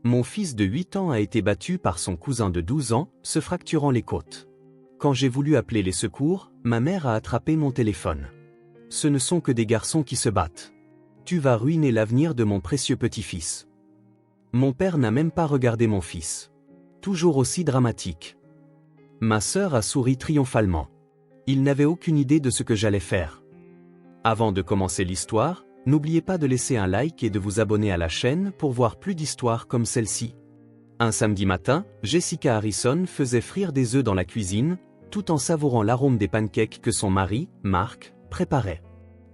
Mon fils de 8 ans a été battu par son cousin de 12 ans, se fracturant les côtes. Quand j'ai voulu appeler les secours, ma mère a attrapé mon téléphone. Ce ne sont que des garçons qui se battent. Tu vas ruiner l'avenir de mon précieux petit-fils. Mon père n'a même pas regardé mon fils. Toujours aussi dramatique. Ma sœur a souri triomphalement. Il n'avait aucune idée de ce que j'allais faire. Avant de commencer l'histoire, n'oubliez pas de laisser un like et de vous abonner à la chaîne pour voir plus d'histoires comme celle-ci. Un samedi matin, Jessica Harrison faisait frire des œufs dans la cuisine, tout en savourant l'arôme des pancakes que son mari, Mark, préparait.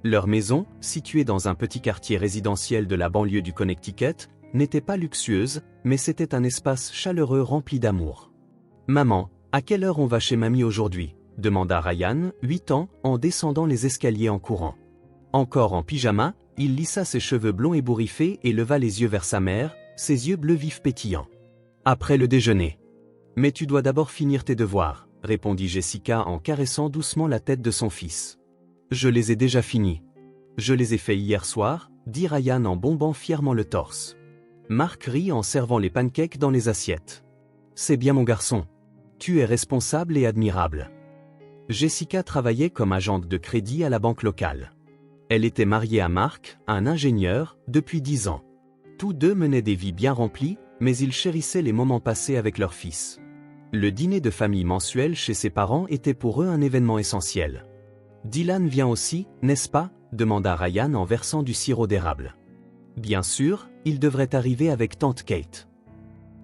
Leur maison, située dans un petit quartier résidentiel de la banlieue du Connecticut, n'était pas luxueuse, mais c'était un espace chaleureux rempli d'amour. « Maman, à quelle heure on va chez mamie aujourd'hui ?» demanda Ryan, 8 ans, en descendant les escaliers en courant. Encore en pyjama, il lissa ses cheveux blonds ébouriffés et leva les yeux vers sa mère, ses yeux bleus vifs pétillants. « Après le déjeuner. »« Mais tu dois d'abord finir tes devoirs, » répondit Jessica en caressant doucement la tête de son fils. « Je les ai déjà finis. »« Je les ai faits hier soir, » dit Ryan en bombant fièrement le torse. Mark rit en servant les pancakes dans les assiettes. « C'est bien mon garçon. Tu es responsable et admirable. » Jessica travaillait comme agente de crédit à la banque locale. Elle était mariée à Mark, un ingénieur, depuis 10 ans. Tous deux menaient des vies bien remplies, mais ils chérissaient les moments passés avec leur fils. Le dîner de famille mensuel chez ses parents était pour eux un événement essentiel. « Dylan vient aussi, n'est-ce pas ?» demanda Ryan en versant du sirop d'érable. Bien sûr, il devrait arriver avec tante Kate.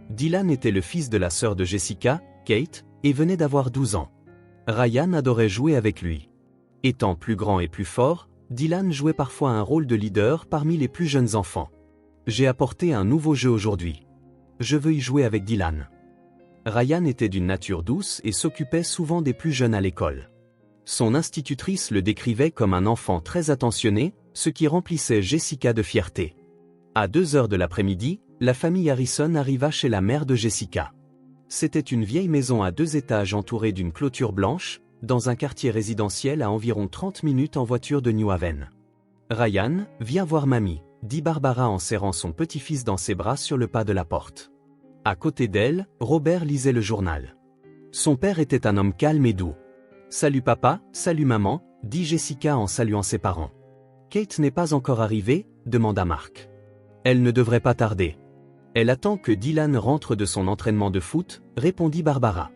Dylan était le fils de la sœur de Jessica, Kate, et venait d'avoir 12 ans. Ryan adorait jouer avec lui. Étant plus grand et plus fort, Dylan jouait parfois un rôle de leader parmi les plus jeunes enfants. « J'ai apporté un nouveau jeu aujourd'hui. Je veux y jouer avec Dylan. » Ryan était d'une nature douce et s'occupait souvent des plus jeunes à l'école. Son institutrice le décrivait comme un enfant très attentionné, ce qui remplissait Jessica de fierté. À 2 heures de l'après-midi, la famille Harrison arriva chez la mère de Jessica. C'était une vieille maison à 2 étages entourée d'une clôture blanche, dans un quartier résidentiel à environ 30 minutes en voiture de New Haven. « Ryan, viens voir mamie », dit Barbara en serrant son petit-fils dans ses bras sur le pas de la porte. À côté d'elle, Robert lisait le journal. Son père était un homme calme et doux. « Salut papa, salut maman », dit Jessica en saluant ses parents. « Kate n'est pas encore arrivée ?» demanda Mark. « Elle ne devrait pas tarder. Elle attend que Dylan rentre de son entraînement de foot », répondit Barbara.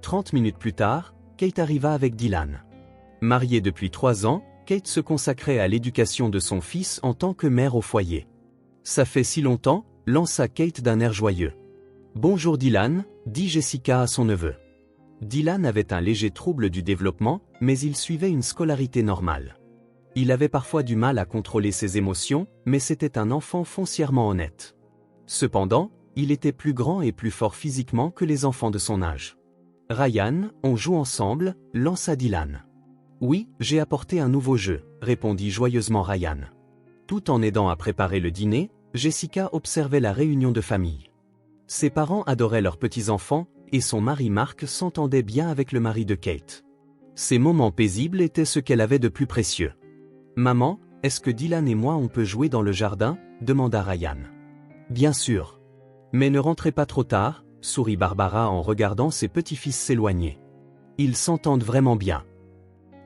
30 minutes plus tard, Kate arriva avec Dylan. Mariée depuis 3 ans, Kate se consacrait à l'éducation de son fils en tant que mère au foyer. « Ça fait si longtemps », lança Kate d'un air joyeux. « Bonjour Dylan », dit Jessica à son neveu. Dylan avait un léger trouble du développement, mais il suivait une scolarité normale. Il avait parfois du mal à contrôler ses émotions, mais c'était un enfant foncièrement honnête. Cependant, il était plus grand et plus fort physiquement que les enfants de son âge. « Ryan, on joue ensemble ?» lança Dylan. « Oui, j'ai apporté un nouveau jeu », répondit joyeusement Ryan. Tout en aidant à préparer le dîner, Jessica observait la réunion de famille. Ses parents adoraient leurs petits-enfants, et son mari Mark s'entendait bien avec le mari de Kate. Ces moments paisibles étaient ce qu'elle avait de plus précieux. « Maman, est-ce que Dylan et moi on peut jouer dans le jardin ?» demanda Ryan. « Bien sûr. Mais ne rentrez pas trop tard », sourit Barbara en regardant ses petits-fils s'éloigner. Ils s'entendent vraiment bien.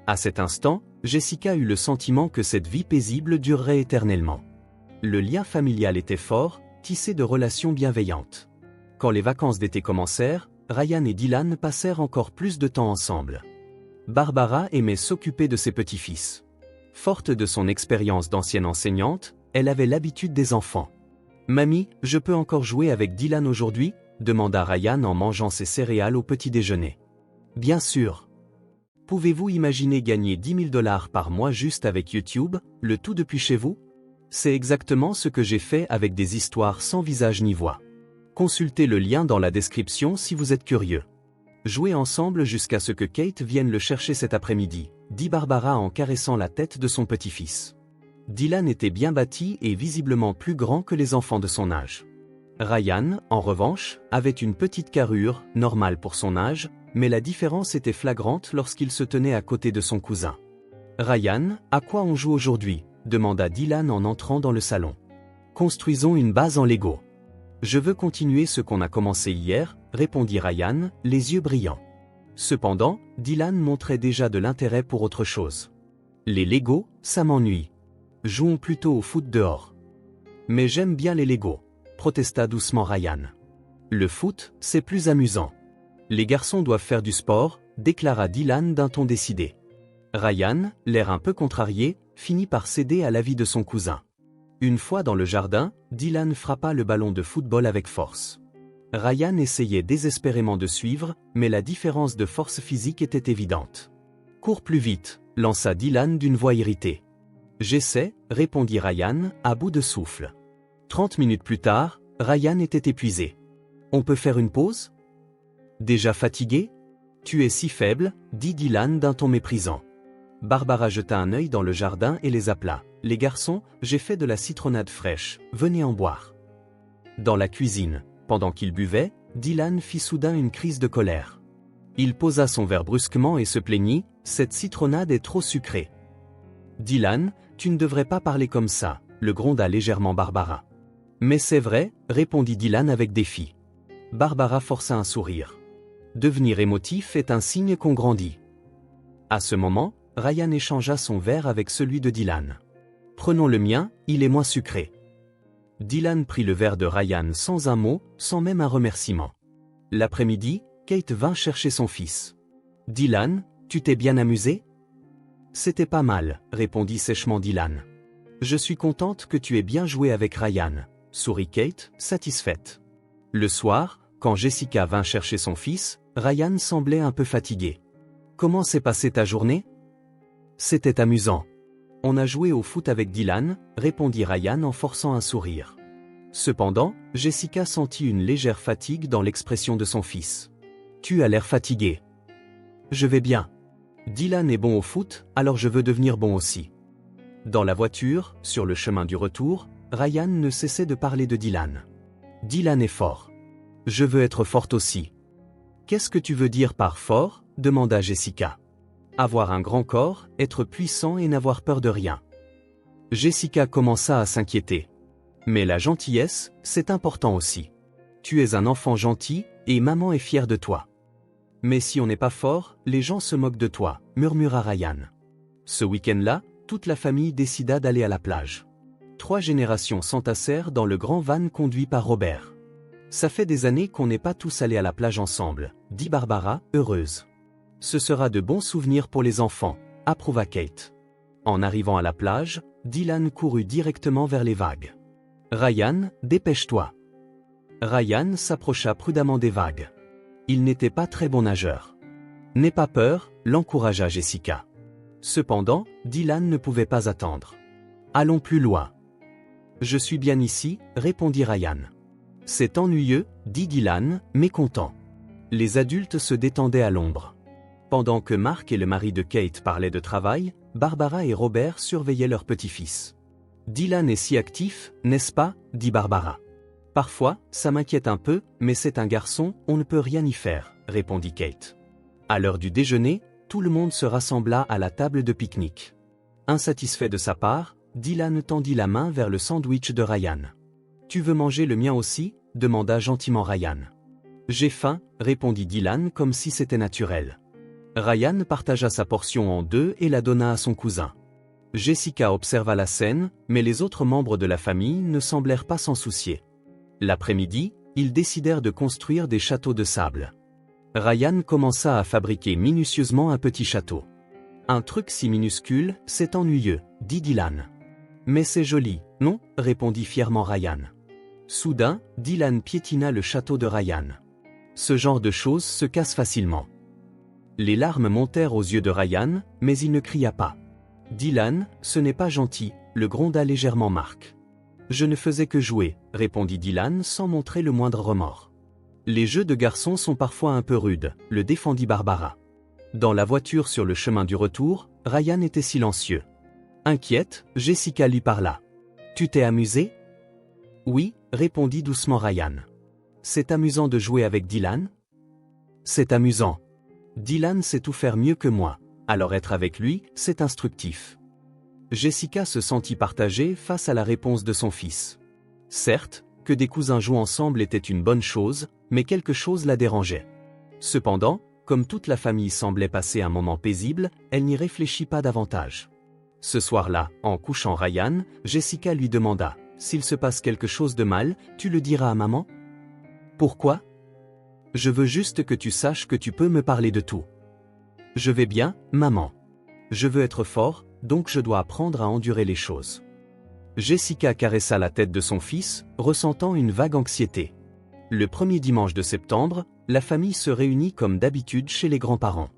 À cet instant, Jessica eut le sentiment que cette vie paisible durerait éternellement. Le lien familial était fort, tissé de relations bienveillantes. Quand les vacances d'été commencèrent, Ryan et Dylan passèrent encore plus de temps ensemble. Barbara aimait s'occuper de ses petits-fils. Forte de son expérience d'ancienne enseignante, elle avait l'habitude des enfants. « Mamie, je peux encore jouer avec Dylan aujourd'hui ?» demanda Ryan en mangeant ses céréales au petit déjeuner. « Bien sûr. Pouvez-vous imaginer gagner 10 000 $ par mois juste avec YouTube, le tout depuis chez vous? C'est exactement ce que j'ai fait avec des histoires sans visage ni voix. Consultez le lien dans la description si vous êtes curieux. Jouez ensemble jusqu'à ce que Kate vienne le chercher cet après-midi, dit Barbara en caressant la tête de son petit-fils. Dylan était bien bâti et visiblement plus grand que les enfants de son âge. Ryan, en revanche, avait une petite carrure, normale pour son âge, mais la différence était flagrante lorsqu'il se tenait à côté de son cousin. « Ryan, à quoi on joue aujourd'hui ?» demanda Dylan en entrant dans le salon. « Construisons une base en Lego. » Je veux continuer ce qu'on a commencé hier, répondit Ryan, les yeux brillants. Cependant, Dylan montrait déjà de l'intérêt pour autre chose. Les Legos, ça m'ennuie. Jouons plutôt au foot dehors. Mais j'aime bien les Legos, protesta doucement Ryan. Le foot, c'est plus amusant. Les garçons doivent faire du sport, déclara Dylan d'un ton décidé. Ryan, l'air un peu contrarié, finit par céder à l'avis de son cousin. Une fois dans le jardin, Dylan frappa le ballon de football avec force. Ryan essayait désespérément de suivre, mais la différence de force physique était évidente. « Cours plus vite », lança Dylan d'une voix irritée. « J'essaie », répondit Ryan, à bout de souffle. 30 minutes plus tard, Ryan était épuisé. « On peut faire une pause ? » Déjà fatigué ? Tu es si faible, dit Dylan d'un ton méprisant. Barbara jeta un œil dans le jardin et les appela. « Les garçons, j'ai fait de la citronnade fraîche, venez en boire. » Dans la cuisine, pendant qu'ils buvaient, Dylan fit soudain une crise de colère. Il posa son verre brusquement et se plaignit, « Cette citronnade est trop sucrée. » « Dylan, tu ne devrais pas parler comme ça, » le gronda légèrement Barbara. « Mais c'est vrai, » répondit Dylan avec défi. Barbara força un sourire. Devenir émotif est un signe qu'on grandit. À ce moment, Ryan échangea son verre avec celui de Dylan. « Prenons le mien, il est moins sucré. » Dylan prit le verre de Ryan sans un mot, sans même un remerciement. L'après-midi, Kate vint chercher son fils. « Dylan, tu t'es bien amusé ? » « C'était pas mal, » répondit sèchement Dylan. « Je suis contente que tu aies bien joué avec Ryan, » sourit Kate, satisfaite. Le soir, quand Jessica vint chercher son fils, Ryan semblait un peu fatigué. « Comment s'est passée ta journée ? » « C'était amusant. On a joué au foot avec Dylan, » répondit Ryan en forçant un sourire. Cependant, Jessica sentit une légère fatigue dans l'expression de son fils. « Tu as l'air fatigué. »« Je vais bien. Dylan est bon au foot, alors je veux devenir bon aussi. » Dans la voiture, sur le chemin du retour, Ryan ne cessait de parler de Dylan. « Dylan est fort. Je veux être forte aussi. »« Qu'est-ce que tu veux dire par fort ?» demanda Jessica. « Avoir un grand corps, être puissant et n'avoir peur de rien. » Jessica commença à s'inquiéter. « Mais la gentillesse, c'est important aussi. Tu es un enfant gentil, et maman est fière de toi. » « Mais si on n'est pas fort, les gens se moquent de toi, » murmura Ryan. Ce week-end-là, toute la famille décida d'aller à la plage. 3 générations s'entassèrent dans le grand van conduit par Robert. « Ça fait des années qu'on n'est pas tous allés à la plage ensemble, » dit Barbara, heureuse. « Ce sera de bons souvenirs pour les enfants, » approuva Kate. En arrivant à la plage, Dylan courut directement vers les vagues. « Ryan, dépêche-toi. » Ryan s'approcha prudemment des vagues. Il n'était pas très bon nageur. « N'aie pas peur », l'encouragea Jessica. Cependant, Dylan ne pouvait pas attendre. « Allons plus loin. »« Je suis bien ici, » répondit Ryan. « C'est ennuyeux, » dit Dylan, mécontent. Les adultes se détendaient à l'ombre. Pendant que Mark et le mari de Kate parlaient de travail, Barbara et Robert surveillaient leur petit-fils. « Dylan est si actif, n'est-ce pas ?» dit Barbara. « Parfois, ça m'inquiète un peu, mais c'est un garçon, on ne peut rien y faire, » répondit Kate. À l'heure du déjeuner, tout le monde se rassembla à la table de pique-nique. Insatisfait de sa part, Dylan tendit la main vers le sandwich de Ryan. « Tu veux manger le mien aussi ?» demanda gentiment Ryan. « J'ai faim, » répondit Dylan comme si c'était naturel. Ryan partagea sa portion en 2 et la donna à son cousin. Jessica observa la scène, mais les autres membres de la famille ne semblèrent pas s'en soucier. L'après-midi, ils décidèrent de construire des châteaux de sable. Ryan commença à fabriquer minutieusement un petit château. « Un truc si minuscule, c'est ennuyeux, » dit Dylan. « Mais c'est joli, non ?» répondit fièrement Ryan. Soudain, Dylan piétina le château de Ryan. Ce genre de choses se casse facilement. Les larmes montèrent aux yeux de Ryan, mais il ne cria pas. « Dylan, ce n'est pas gentil, » le gronda légèrement Mark. « Je ne faisais que jouer, » répondit Dylan sans montrer le moindre remords. « Les jeux de garçons sont parfois un peu rudes, » le défendit Barbara. Dans la voiture sur le chemin du retour, Ryan était silencieux. Inquiète, Jessica lui parla. « Tu t'es amusé ?» « Oui, » répondit doucement Ryan. « C'est amusant de jouer avec Dylan ?»« C'est amusant. Dylan sait tout faire mieux que moi, alors être avec lui, c'est instructif. » Jessica se sentit partagée face à la réponse de son fils. « Certes, Que des cousins jouent ensemble était une bonne chose, mais quelque chose la dérangeait. Cependant, comme toute la famille semblait passer un moment paisible, elle n'y réfléchit pas davantage. Ce soir-là, en couchant Ryan, Jessica lui demanda « S'il se passe quelque chose de mal, tu le diras à maman ?»« Pourquoi ? Je veux juste que tu saches que tu peux me parler de tout. »« Je vais bien, maman. Je veux être fort, donc je dois apprendre à endurer les choses. » Jessica caressa la tête de son fils, ressentant une vague anxiété. Le premier dimanche de septembre, la famille se réunit comme d'habitude chez les grands-parents.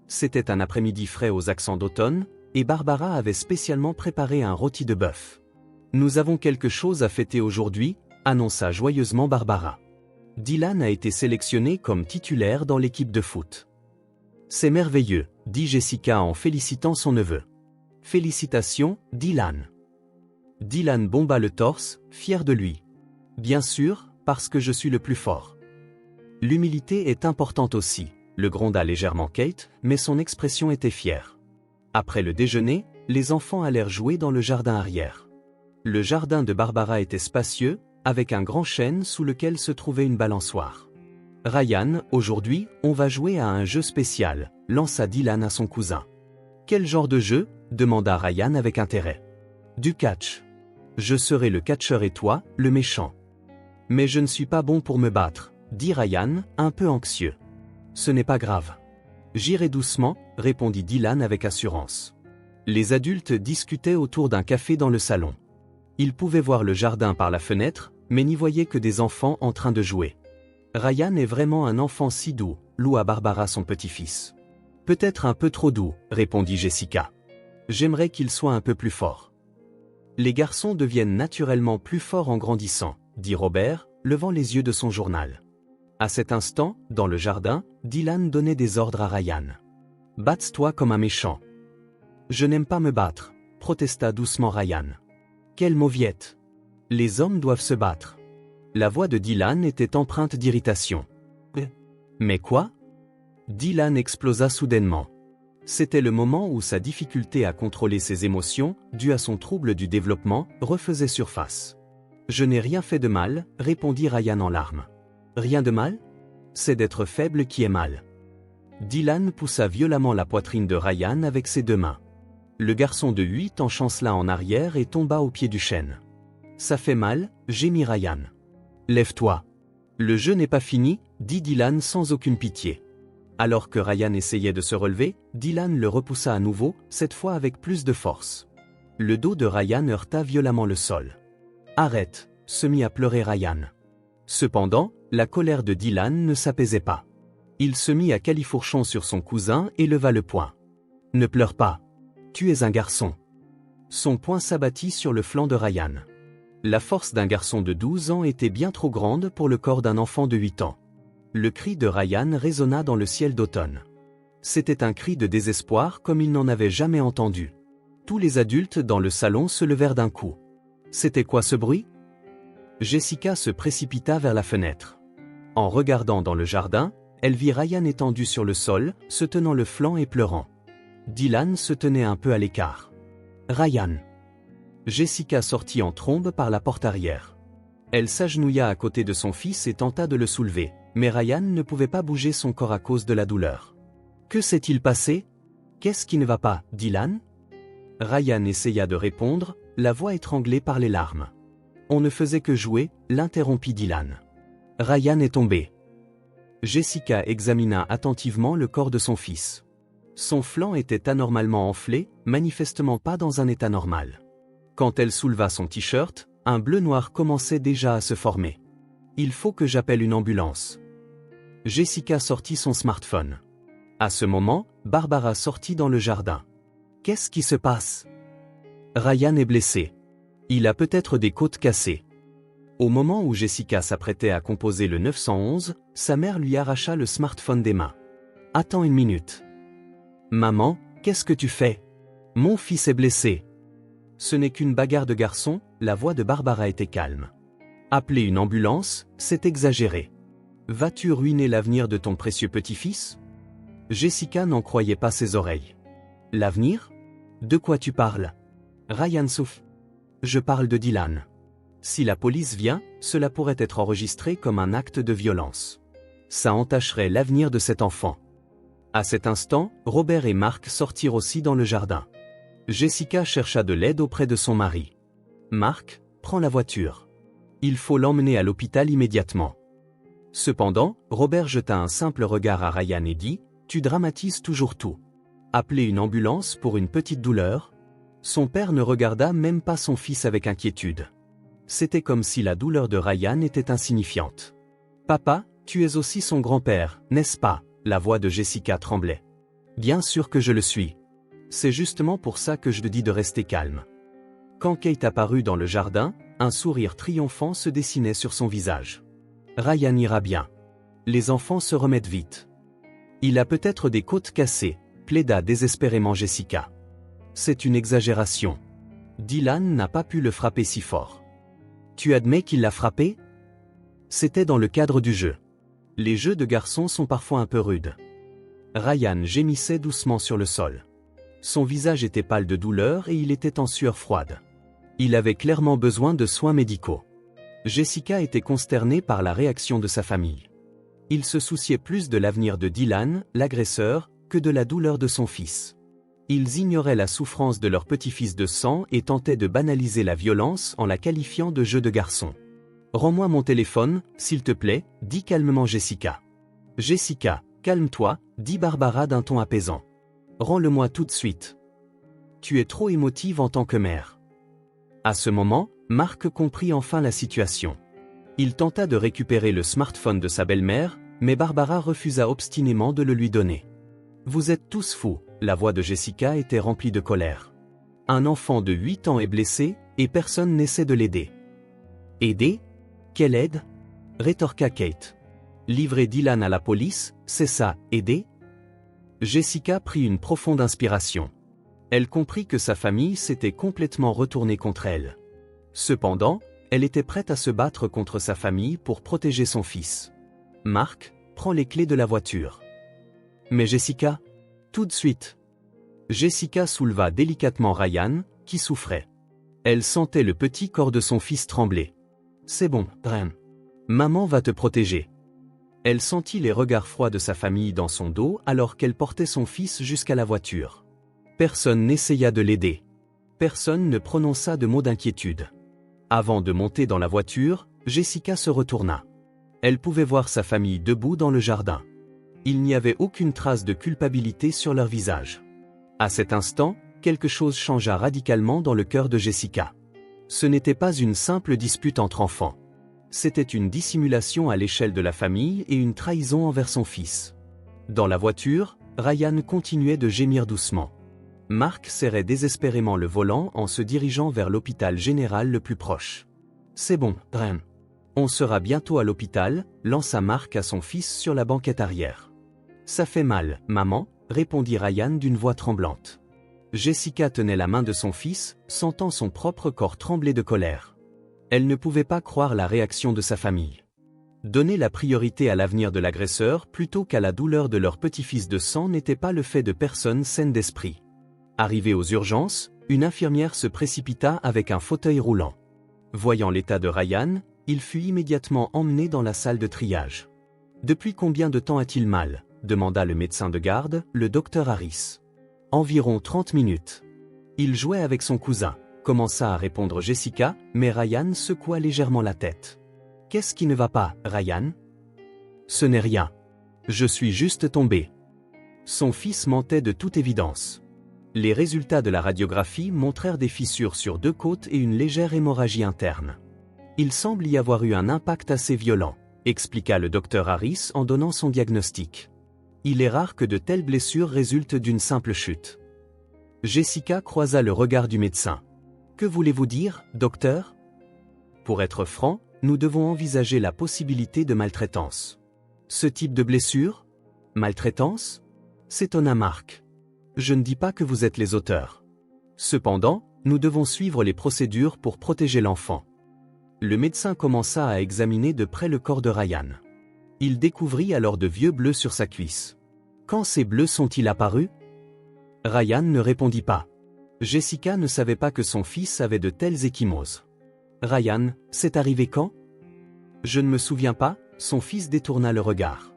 C'était un après-midi frais aux accents d'automne, et Barbara avait spécialement préparé un rôti de bœuf. « Nous avons quelque chose à fêter aujourd'hui », annonça joyeusement Barbara. Dylan a été sélectionné comme titulaire dans l'équipe de foot. « C'est merveilleux », dit Jessica en félicitant son neveu. « Félicitations, Dylan. » Dylan bomba le torse, fier de lui. « Bien sûr, parce que je suis le plus fort. » L'humilité est importante aussi, le gronda légèrement Kate, mais son expression était fière. Après le déjeuner, les enfants allèrent jouer dans le jardin arrière. Le jardin de Barbara était spacieux, avec un grand chêne sous lequel se trouvait une balançoire. « Ryan, aujourd'hui, on va jouer à un jeu spécial », lança Dylan à son cousin. « Quel genre de jeu ?» demanda Ryan avec intérêt. « Du catch. Je serai le catcheur et toi, le méchant. »« Mais je ne suis pas bon pour me battre, » dit Ryan, un peu anxieux. « Ce n'est pas grave. J'irai doucement, » répondit Dylan avec assurance. Les adultes discutaient autour d'un café dans le salon. Ils pouvaient voir le jardin par la fenêtre, mais n'y voyaient que des enfants en train de jouer. « Ryan est vraiment un enfant si doux, » loua Barbara son petit-fils. « Peut-être un peu trop doux, » répondit Jessica. « J'aimerais qu'il soit un peu plus fort. » Les garçons deviennent naturellement plus forts en grandissant, dit Robert, levant les yeux de son journal. À cet instant, dans le jardin, Dylan donnait des ordres à Ryan. « Batte-toi comme un méchant. »« Je n'aime pas me battre, » protesta doucement Ryan. « Quelle mauviette. Les hommes doivent se battre. » La voix de Dylan était empreinte d'irritation. « Mais quoi ?» Dylan explosa soudainement. C'était le moment où sa difficulté à contrôler ses émotions, due à son trouble du développement, refaisait surface. « Je n'ai rien fait de mal, » répondit Ryan en larmes. « Rien de mal ? C'est d'être faible qui est mal. » Dylan poussa violemment la poitrine de Ryan avec ses deux mains. Le garçon de 8 ans chancela en arrière et tomba au pied du chêne. « Ça fait mal, » gémit Ryan. « Lève-toi. »« Le jeu n'est pas fini, » dit Dylan sans aucune pitié. Alors que Ryan essayait de se relever, Dylan le repoussa à nouveau, cette fois avec plus de force. Le dos de Ryan heurta violemment le sol. « Arrête !» se mit à pleurer Ryan. Cependant, la colère de Dylan ne s'apaisait pas. Il se mit à califourchon sur son cousin et leva le poing. « Ne pleure pas. Tu es un garçon. » Son poing s'abattit sur le flanc de Ryan. La force d'un garçon de 12 ans était bien trop grande pour le corps d'un enfant de 8 ans. Le cri de Ryan résonna dans le ciel d'automne. C'était un cri de désespoir comme il n'en avait jamais entendu. Tous les adultes dans le salon se levèrent d'un coup. C'était quoi ce bruit ? Jessica se précipita vers la fenêtre. En regardant dans le jardin, elle vit Ryan étendu sur le sol, se tenant le flanc et pleurant. Dylan se tenait un peu à l'écart. « Ryan !» Jessica sortit en trombe par la porte arrière. Elle s'agenouilla à côté de son fils et tenta de le soulever, mais Ryan ne pouvait pas bouger son corps à cause de la douleur. « Que s'est-il passé ? Qu'est-ce qui ne va pas, Dylan ?» Ryan essaya de répondre, la voix étranglée par les larmes. « On ne faisait que jouer », l'interrompit Dylan. « Ryan est tombé. » Jessica examina attentivement le corps de son fils. Son flanc était anormalement enflé, manifestement pas dans un état normal. Quand elle souleva son t-shirt, un bleu noir commençait déjà à se former. « Il faut que j'appelle une ambulance. » Jessica sortit son smartphone. À ce moment, Barbara sortit dans le jardin. « Qu'est-ce qui se passe ? » Ryan est blessé. Il a peut-être des côtes cassées. Au moment où Jessica s'apprêtait à composer le 911, sa mère lui arracha le smartphone des mains. « Attends une minute. »« Maman, qu'est-ce que tu fais ? Mon fils est blessé. » Ce n'est qu'une bagarre de garçons, la voix de Barbara était calme. « Appeler une ambulance, c'est exagéré. Vas-tu ruiner l'avenir de ton précieux petit-fils ?» Jessica n'en croyait pas ses oreilles. « L'avenir ? De quoi tu parles ? » Ryan souffle. « Je parle de Dylan. » Si la police vient, cela pourrait être enregistré comme un acte de violence. Ça entacherait l'avenir de cet enfant. À cet instant, Robert et Mark sortirent aussi dans le jardin. Jessica chercha de l'aide auprès de son mari. Mark, prends la voiture. Il faut l'emmener à l'hôpital immédiatement. Cependant, Robert jeta un simple regard à Ryan et dit, « Tu dramatises toujours tout. Appeler une ambulance pour une petite douleur ?» Son père ne regarda même pas son fils avec inquiétude. C'était comme si la douleur de Ryan était insignifiante. « Papa, tu es aussi son grand-père, n'est-ce pas ?» La voix de Jessica tremblait. « Bien sûr que je le suis. C'est justement pour ça que je te dis de rester calme. » Quand Kate apparut dans le jardin, un sourire triomphant se dessinait sur son visage. « Ryan ira bien. Les enfants se remettent vite. Il a peut-être des côtes cassées, » plaida désespérément Jessica. « C'est une exagération. Dylan n'a pas pu le frapper si fort. »« Tu admets qu'il l'a frappé ?» C'était dans le cadre du jeu. Les jeux de garçons sont parfois un peu rudes. Ryan gémissait doucement sur le sol. Son visage était pâle de douleur et il était en sueur froide. Il avait clairement besoin de soins médicaux. Jessica était consternée par la réaction de sa famille. Il se souciait plus de l'avenir de Dylan, l'agresseur, que de la douleur de son fils. Ils ignoraient la souffrance de leur petit-fils de sang et tentaient de banaliser la violence en la qualifiant de jeu de garçon. « Rends-moi mon téléphone, s'il te plaît, » dit calmement Jessica. « Jessica, calme-toi, » dit Barbara d'un ton apaisant. « Rends-le-moi tout de suite. Tu es trop émotive en tant que mère. » À ce moment, Mark comprit enfin la situation. Il tenta de récupérer le smartphone de sa belle-mère, mais Barbara refusa obstinément de le lui donner. « Vous êtes tous fous », la voix de Jessica était remplie de colère. « Un enfant de 8 ans est blessé, et personne n'essaie de l'aider. »« Aider ? Quelle aide ?» rétorqua Kate. « Livrer Dylan à la police, c'est ça, aider ?» Jessica prit une profonde inspiration. Elle comprit que sa famille s'était complètement retournée contre elle. Cependant, elle était prête à se battre contre sa famille pour protéger son fils. « Mark, prends les clés de la voiture. »« Mais Jessica, tout de suite. » Jessica souleva délicatement Ryan, qui souffrait. Elle sentait le petit corps de son fils trembler. « C'est bon, Dren. Maman va te protéger. » Elle sentit les regards froids de sa famille dans son dos alors qu'elle portait son fils jusqu'à la voiture. Personne n'essaya de l'aider. Personne ne prononça de mots d'inquiétude. Avant de monter dans la voiture, Jessica se retourna. Elle pouvait voir sa famille debout dans le jardin. Il n'y avait aucune trace de culpabilité sur leur visage. À cet instant, quelque chose changea radicalement dans le cœur de Jessica. Ce n'était pas une simple dispute entre enfants. C'était une dissimulation à l'échelle de la famille et une trahison envers son fils. Dans la voiture, Ryan continuait de gémir doucement. Mark serrait désespérément le volant en se dirigeant vers l'hôpital général le plus proche. « C'est bon, Dren. On sera bientôt à l'hôpital », lança Mark à son fils sur la banquette arrière. « Ça fait mal, maman », répondit Ryan d'une voix tremblante. Jessica tenait la main de son fils, sentant son propre corps trembler de colère. Elle ne pouvait pas croire la réaction de sa famille. Donner la priorité à l'avenir de l'agresseur plutôt qu'à la douleur de leur petit-fils de sang n'était pas le fait de personnes saines d'esprit. Arrivée aux urgences, une infirmière se précipita avec un fauteuil roulant. Voyant l'état de Ryan, il fut immédiatement emmené dans la salle de triage. « Depuis combien de temps a-t-il mal ?» demanda le médecin de garde, le docteur Harris. « Environ 30 minutes. Il jouait avec son cousin. » Commença à répondre Jessica, mais Ryan secoua légèrement la tête. « Qu'est-ce qui ne va pas, Ryan ?»« Ce n'est rien. Je suis juste tombé. » Son fils mentait de toute évidence. Les résultats de la radiographie montrèrent des fissures sur 2 côtes et une légère hémorragie interne. « Il semble y avoir eu un impact assez violent », expliqua le docteur Harris en donnant son diagnostic. « Il est rare que de telles blessures résultent d'une simple chute. » Jessica croisa le regard du médecin. « Que voulez-vous dire, docteur ?» Pour être franc, nous devons envisager la possibilité de maltraitance. Ce type de blessure ? Maltraitance ? S'étonna Mark. Je ne dis pas que vous êtes les auteurs. Cependant, nous devons suivre les procédures pour protéger l'enfant. Le médecin commença à examiner de près le corps de Ryan. Il découvrit alors de vieux bleus sur sa cuisse. Quand ces bleus sont-ils apparus ? Ryan ne répondit pas. Jessica ne savait pas que son fils avait de telles ecchymoses. Ryan, c'est arrivé quand? Je ne me souviens pas, son fils détourna le regard.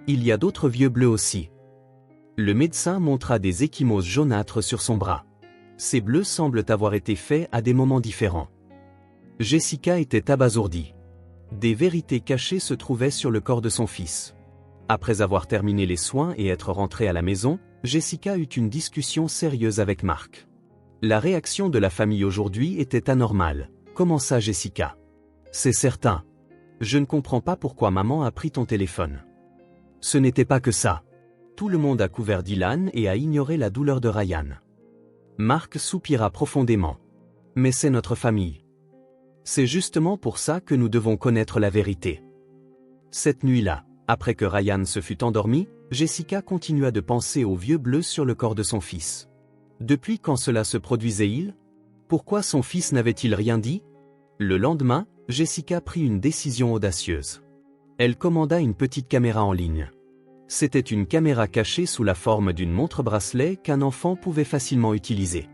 Il y a d'autres vieux bleus aussi. Le médecin montra des ecchymoses jaunâtres sur son bras. Ces bleus semblent avoir été faits à des moments différents. Jessica était abasourdie. Des vérités cachées se trouvaient sur le corps de son fils. Après avoir terminé les soins et être rentrée à la maison, Jessica eut une discussion sérieuse avec Mark. La réaction de la famille aujourd'hui était anormale, commença Jessica. C'est certain. Je ne comprends pas pourquoi maman a pris ton téléphone. Ce n'était pas que ça. Tout le monde a couvert Dylan et a ignoré la douleur de Ryan. Mark soupira profondément. Mais c'est notre famille. C'est justement pour ça que nous devons connaître la vérité. Cette nuit-là, après que Ryan se fut endormi, Jessica continua de penser au vieux bleu sur le corps de son fils. Depuis quand cela se produisait-il? Pourquoi son fils n'avait-il rien dit? Le lendemain, Jessica prit une décision audacieuse. Elle commanda une petite caméra en ligne. C'était une caméra cachée sous la forme d'une montre-bracelet qu'un enfant pouvait facilement utiliser.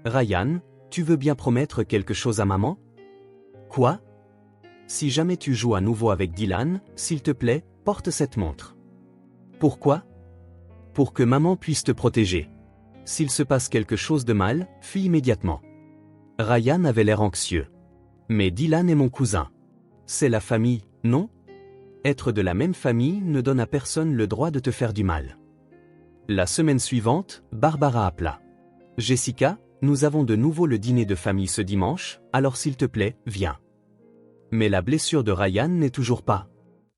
Ryan, tu veux bien promettre quelque chose à maman? Quoi? Si jamais tu joues à nouveau avec Dylan, s'il te plaît, porte cette montre. Pourquoi? Pour que maman puisse te protéger. S'il se passe quelque chose de mal, fuis immédiatement. Ryan avait l'air anxieux. Mais Dylan est mon cousin. C'est la famille, non? Être de la même famille ne donne à personne le droit de te faire du mal. La semaine suivante, Barbara appela. Jessica, nous avons de nouveau le dîner de famille ce dimanche, alors s'il te plaît, viens. Mais la blessure de Ryan n'est toujours pas.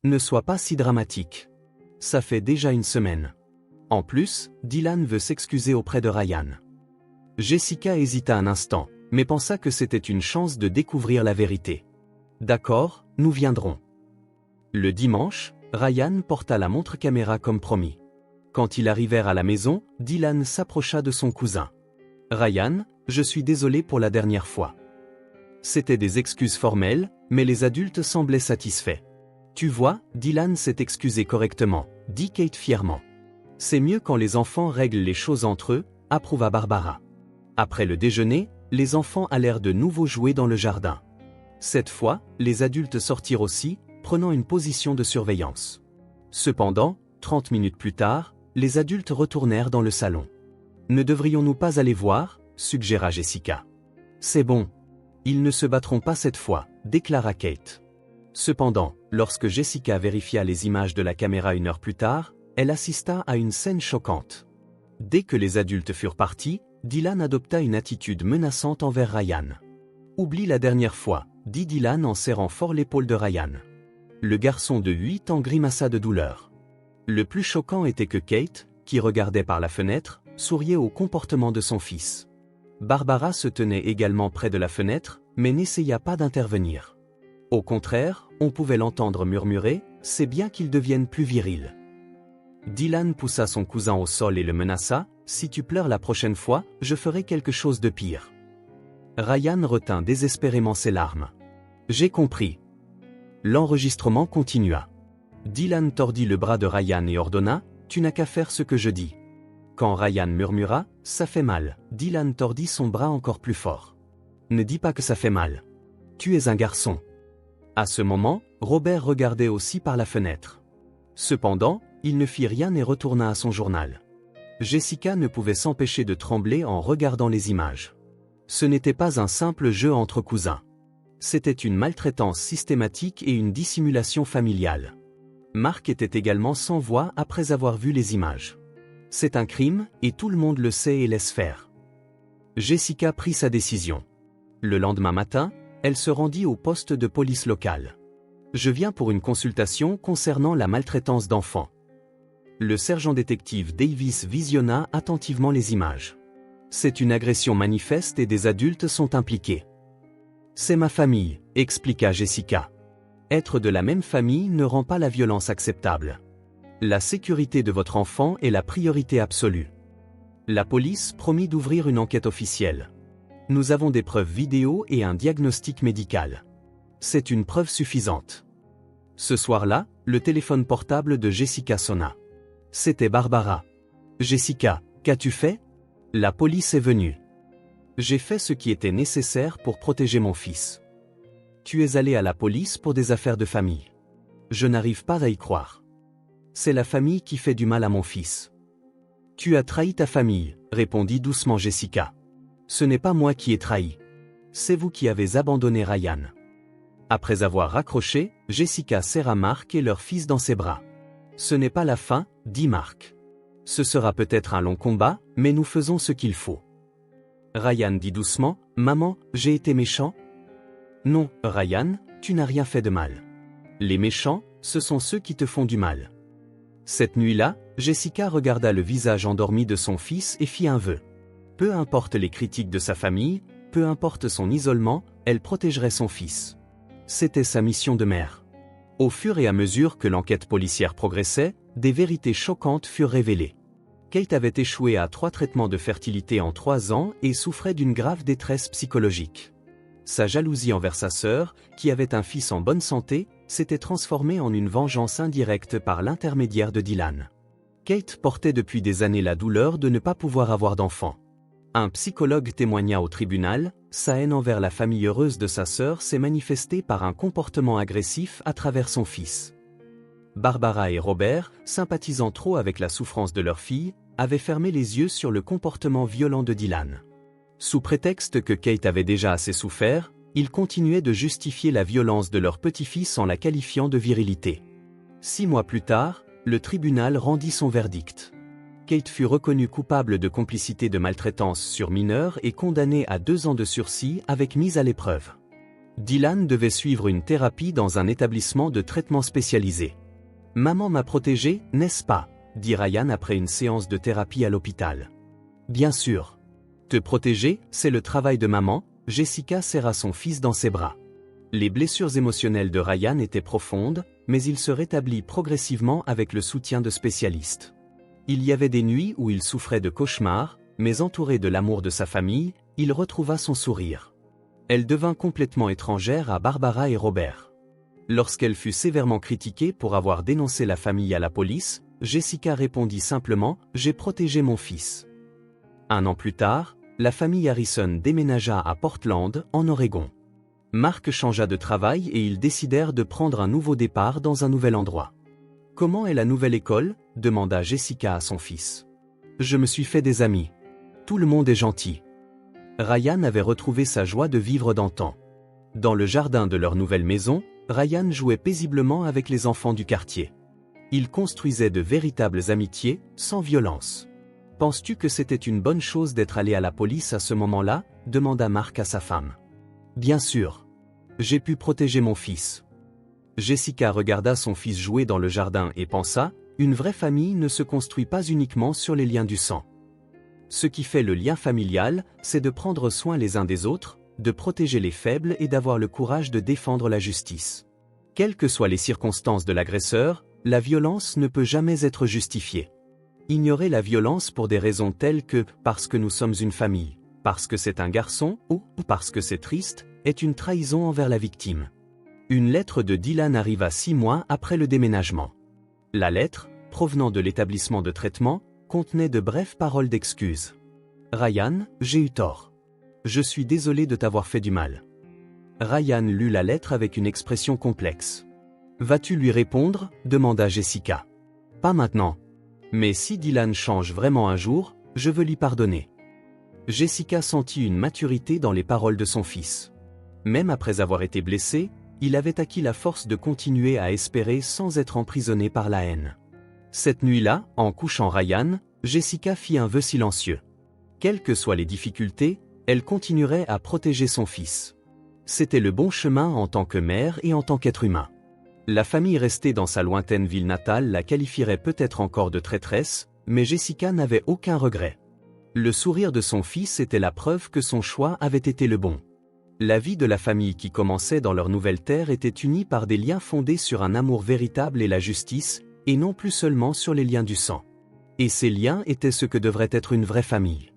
Ne sois pas si dramatique. Ça fait déjà une semaine. En plus, Dylan veut s'excuser auprès de Ryan. Jessica hésita un instant, mais pensa que c'était une chance de découvrir la vérité. D'accord, nous viendrons. Le dimanche, Ryan porta la montre caméra comme promis. Quand ils arrivèrent à la maison, Dylan s'approcha de son cousin. Ryan, je suis désolé pour la dernière fois. C'étaient des excuses formelles, mais les adultes semblaient satisfaits. Tu vois, Dylan s'est excusé correctement, dit Kate fièrement. C'est mieux quand les enfants règlent les choses entre eux, approuva Barbara. Après le déjeuner, les enfants allèrent de nouveau jouer dans le jardin. Cette fois, les adultes sortirent aussi, prenant une position de surveillance. Cependant, 30 minutes plus tard, les adultes retournèrent dans le salon. Ne devrions-nous pas aller voir, suggéra Jessica. C'est bon. Ils ne se battront pas cette fois, déclara Kate. Cependant, lorsque Jessica vérifia les images de la caméra une heure plus tard, elle assista à une scène choquante. Dès que les adultes furent partis, Dylan adopta une attitude menaçante envers Ryan. « Oublie la dernière fois », dit Dylan en serrant fort l'épaule de Ryan. Le garçon de 8 ans grimaça de douleur. Le plus choquant était que Kate, qui regardait par la fenêtre, souriait au comportement de son fils. Barbara se tenait également près de la fenêtre, mais n'essaya pas d'intervenir. Au contraire, on pouvait l'entendre murmurer « C'est bien qu'il devienne plus viril ». Dylan poussa son cousin au sol et le menaça « Si tu pleures la prochaine fois, je ferai quelque chose de pire ». Ryan retint désespérément ses larmes. « J'ai compris. » L'enregistrement continua. Dylan tordit le bras de Ryan et ordonna « Tu n'as qu'à faire ce que je dis ». Quand Ryan murmura « Ça fait mal », Dylan tordit son bras encore plus fort. « Ne dis pas que ça fait mal. Tu es un garçon. » À ce moment, Robert regardait aussi par la fenêtre. Cependant, il ne fit rien et retourna à son journal. Jessica ne pouvait s'empêcher de trembler en regardant les images. Ce n'était pas un simple jeu entre cousins. C'était une maltraitance systématique et une dissimulation familiale. Mark était également sans voix après avoir vu les images. C'est un crime, et tout le monde le sait et laisse faire. Jessica prit sa décision. Le lendemain matin, elle se rendit au poste de police local. « Je viens pour une consultation concernant la maltraitance d'enfants. » Le sergent-détective Davis visionna attentivement les images. C'est une agression manifeste et des adultes sont impliqués. C'est ma famille, expliqua Jessica. Être de la même famille ne rend pas la violence acceptable. La sécurité de votre enfant est la priorité absolue. La police promit d'ouvrir une enquête officielle. Nous avons des preuves vidéo et un diagnostic médical. C'est une preuve suffisante. Ce soir-là, le téléphone portable de Jessica sonna. C'était Barbara. Jessica, qu'as-tu fait? La police est venue. J'ai fait ce qui était nécessaire pour protéger mon fils. Tu es allé à la police pour des affaires de famille. Je n'arrive pas à y croire. C'est la famille qui fait du mal à mon fils. Tu as trahi ta famille, répondit doucement Jessica. Ce n'est pas moi qui ai trahi. C'est vous qui avez abandonné Ryan. Après avoir raccroché, Jessica serra Mark et leur fils dans ses bras. Ce n'est pas la fin, dit Mark. Ce sera peut-être un long combat, mais nous faisons ce qu'il faut. Ryan dit doucement, maman, j'ai été méchant? Non, Ryan, tu n'as rien fait de mal. Les méchants, ce sont ceux qui te font du mal. Cette nuit-là, Jessica regarda le visage endormi de son fils et fit un vœu. Peu importe les critiques de sa famille, peu importe son isolement, elle protégerait son fils. C'était sa mission de mère. Au fur et à mesure que l'enquête policière progressait, des vérités choquantes furent révélées. Kate avait échoué à 3 traitements de fertilité en 3 ans et souffrait d'une grave détresse psychologique. Sa jalousie envers sa sœur, qui avait un fils en bonne santé, s'était transformée en une vengeance indirecte par l'intermédiaire de Dylan. Kate portait depuis des années la douleur de ne pas pouvoir avoir d'enfant. Un psychologue témoigna au tribunal, sa haine envers la famille heureuse de sa sœur s'est manifestée par un comportement agressif à travers son fils. Barbara et Robert, sympathisant trop avec la souffrance de leur fille, avaient fermé les yeux sur le comportement violent de Dylan. Sous prétexte que Kate avait déjà assez souffert, ils continuaient de justifier la violence de leur petit-fils en la qualifiant de virilité. 6 mois plus tard, le tribunal rendit son verdict. Kate fut reconnue coupable de complicité de maltraitance sur mineur et condamnée à 2 ans de sursis avec mise à l'épreuve. Dylan devait suivre une thérapie dans un établissement de traitement spécialisé. « Maman m'a protégé, n'est-ce pas ?» dit Ryan après une séance de thérapie à l'hôpital. « Bien sûr. Te protéger, c'est le travail de maman. » Jessica serra son fils dans ses bras. Les blessures émotionnelles de Ryan étaient profondes, mais il se rétablit progressivement avec le soutien de spécialistes. Il y avait des nuits où il souffrait de cauchemars, mais entouré de l'amour de sa famille, il retrouva son sourire. Elle devint complètement étrangère à Barbara et Robert. Lorsqu'elle fut sévèrement critiquée pour avoir dénoncé la famille à la police, Jessica répondit simplement « J'ai protégé mon fils ». 1 an plus tard, la famille Harrison déménagea à Portland, en Oregon. Mark changea de travail et ils décidèrent de prendre un nouveau départ dans un nouvel endroit. « Comment est la nouvelle école ?» demanda Jessica à son fils. « Je me suis fait des amis. Tout le monde est gentil. » Ryan avait retrouvé sa joie de vivre d'antan. Dans le jardin de leur nouvelle maison, Ryan jouait paisiblement avec les enfants du quartier. Ils construisaient de véritables amitiés, sans violence. « Penses-tu que c'était une bonne chose d'être allé à la police à ce moment-là » demanda Mark à sa femme. « Bien sûr. J'ai pu protéger mon fils. » Jessica regarda son fils jouer dans le jardin et pensa, « Une vraie famille ne se construit pas uniquement sur les liens du sang. Ce qui fait le lien familial, c'est de prendre soin les uns des autres, de protéger les faibles et d'avoir le courage de défendre la justice. Quelles que soient les circonstances de l'agresseur, la violence ne peut jamais être justifiée. Ignorer la violence pour des raisons telles que « parce que nous sommes une famille », parce que c'est un garçon ou « parce que c'est triste » est une trahison envers la victime. Une lettre de Dylan arriva 6 mois après le déménagement. La lettre, provenant de l'établissement de traitement, contenait de brèves paroles d'excuses. « Ryan, j'ai eu tort. Je suis désolé de t'avoir fait du mal. » Ryan lut la lettre avec une expression complexe. « Vas-tu lui répondre » demanda Jessica. « Pas maintenant. Mais si Dylan change vraiment un jour, je veux lui pardonner. » Jessica sentit une maturité dans les paroles de son fils. Même après avoir été blessé, il avait acquis la force de continuer à espérer sans être emprisonné par la haine. Cette nuit-là, en couchant Ryan, Jessica fit un vœu silencieux. Quelles que soient les difficultés, elle continuerait à protéger son fils. C'était le bon chemin en tant que mère et en tant qu'être humain. La famille restée dans sa lointaine ville natale la qualifierait peut-être encore de traîtresse, mais Jessica n'avait aucun regret. Le sourire de son fils était la preuve que son choix avait été le bon. La vie de la famille qui commençait dans leur nouvelle terre était unie par des liens fondés sur un amour véritable et la justice, et non plus seulement sur les liens du sang. Et ces liens étaient ce que devrait être une vraie famille.